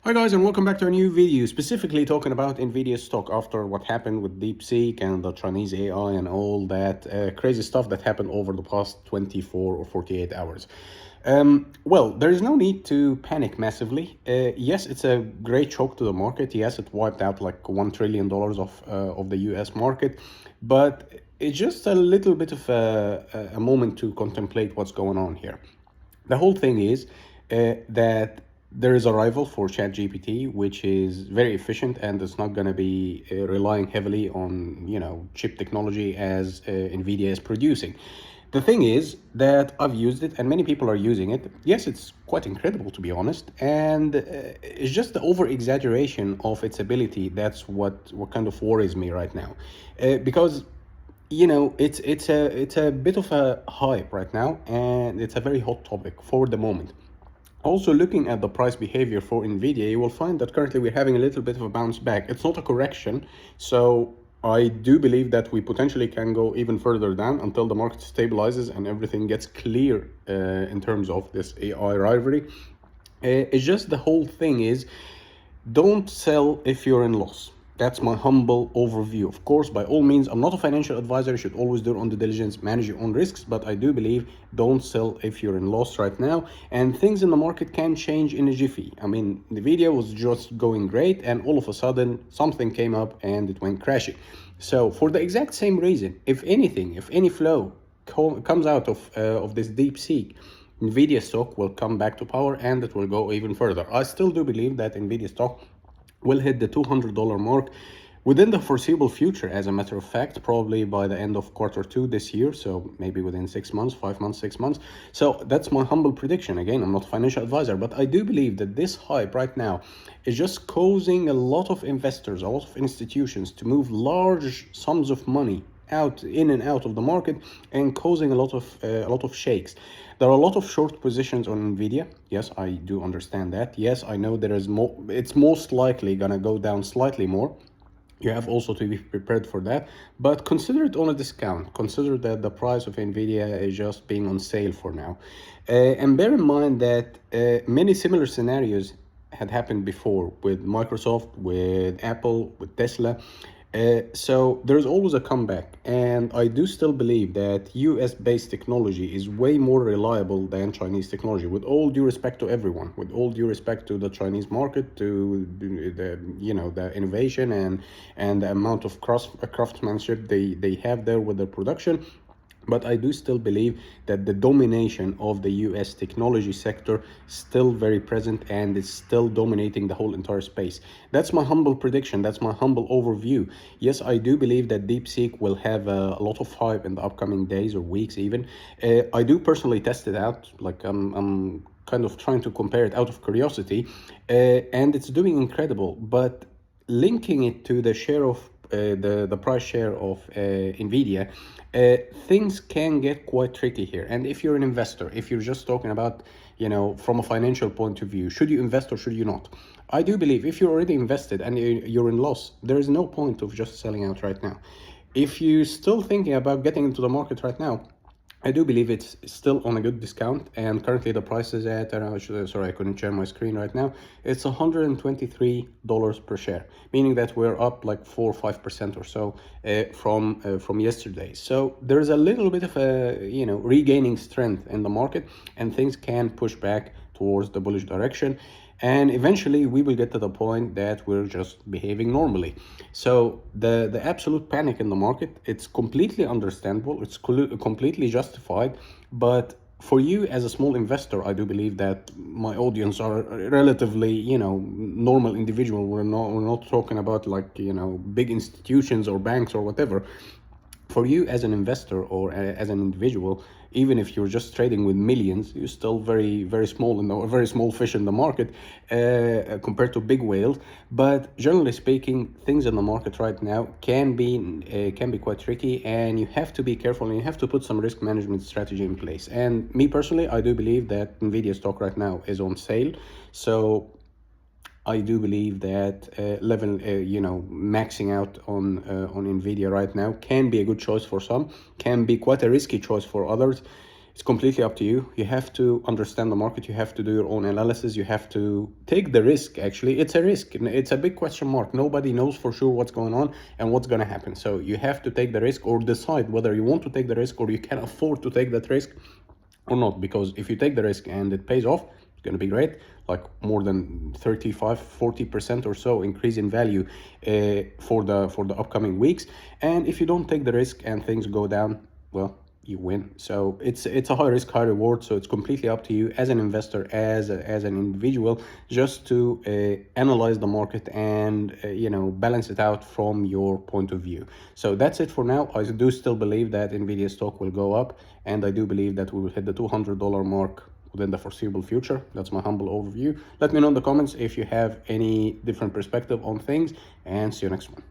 Hi guys, and welcome back to a new video, specifically talking about Nvidia stock after what happened with DeepSeek and the Chinese AI and all that crazy stuff that happened over the past 24 or 48 hours. Well, there's no need to panic massively. Yes, it's a great shock to the market. Yes, it wiped out like $1 trillion of the US market, but it's just a little bit of a moment to contemplate what's going on here. The whole thing is that there is a rival for ChatGPT, which is very efficient and it's not going to be relying heavily on chip technology as Nvidia is producing. The thing is that I've used it and many people are using it. Yes, it's quite incredible to be honest, and it's just the over exaggeration of its ability that's what kind of worries me right now, because it's a bit of a hype right now, and it's a very hot topic for the moment. Also, looking at the price behavior for Nvidia, you will find that currently we're having a little bit of a bounce back. It's not a correction, so I do believe that we potentially can go even further down until the market stabilizes and everything gets clear in terms of this AI rivalry. It's just the whole thing is, don't sell if you're in loss. That's my humble overview. Of course, by all means, I'm not a financial advisor. You should always do your own due diligence, manage your own risks. But I do believe don't sell if you're in loss right now. And things in the market can change in a jiffy. I mean, Nvidia was just going great, and all of a sudden, something came up and it went crashing. So, for the exact same reason, if anything, if any flow comes out of this DeepSeek, Nvidia stock will come back to power and it will go even further. I still do believe that Nvidia stock will hit the $200 mark within the foreseeable future, as a matter of fact, probably by the end of Q2 this year. So maybe within 6 months, 5 months, 6 months. So that's my humble prediction. Again, I'm not a financial advisor, but I do believe that this hype right now is just causing a lot of investors, a lot of institutions to move large sums of money out in and out of the market and causing a lot of shakes. There are a lot of short positions on Nvidia. Yes, I do understand that. Yes, I know there is more. It's most likely gonna go down slightly more. You have also to be prepared for that, but consider it on a discount. Consider that the price of Nvidia is just being on sale for now, and bear in mind that many similar scenarios had happened before with Microsoft, with Apple, with Tesla. So there's always a comeback, and I do still believe that US-based technology is way more reliable than Chinese technology. With all due respect to everyone, with all due respect to the Chinese market, to the innovation and the amount of craftsmanship they have there with their production. But I do still believe that the domination of the US technology sector still very present and is still dominating the whole entire space. That's my humble prediction. That's my humble overview. Yes, I do believe that DeepSeek will have a lot of hype in the upcoming days or weeks even. I do personally test it out. Like I'm kind of trying to compare it out of curiosity, and it's doing incredible. But linking it to the share of the price share of Nvidia, things can get quite tricky here. And if you're an investor, if you're just talking about, from a financial point of view, should you invest or should you not? I do believe if you're already invested and you're in loss, there is no point of just selling out right now. If you're still thinking about getting into the market right now, I do believe it's still on a good discount, and currently the price is at, sorry, I couldn't share my screen right now. It's $123 per share, meaning that we're up like 4 or 5% or so from yesterday. So there's a little bit of a regaining strength in the market, and things can push back towards the bullish direction. And eventually we will get to the point that we're just behaving normally. So the absolute panic in the market, it's completely understandable, it's completely justified. But for you as a small investor, I do believe that my audience are relatively normal individual. We're not talking about like big institutions or banks or whatever. For you as an investor or as an individual, even if you're just trading with millions, you're still very, very small and a very small fish in the market compared to big whales. But generally speaking, things in the market right now can be quite tricky, and you have to be careful and you have to put some risk management strategy in place. And me personally, I do believe that Nvidia stock right now is on sale. So I do believe that maxing out on Nvidia right now can be a good choice for some, can be quite a risky choice for others. It's completely up to you. You have to understand the market. You have to do your own analysis. You have to take the risk. Actually, it's a risk. It's a big question mark. Nobody knows for sure what's going on and what's going to happen. So you have to take the risk, or decide whether you want to take the risk, or you can afford to take that risk or not. Because if you take the risk and it pays off, it's going to be great, like more than 35-40% or so increase in value for the upcoming weeks. And if you don't take the risk and things go down, well, you win. So it's a high risk, high reward. So it's completely up to you as an investor, as an individual, just to analyze the market and balance it out from your point of view. So that's it for now. I do still believe that Nvidia stock will go up, and I do believe that we will hit the $200 mark within the foreseeable future. That's my humble overview. Let me know in the comments if you have any different perspective on things, and see you next one.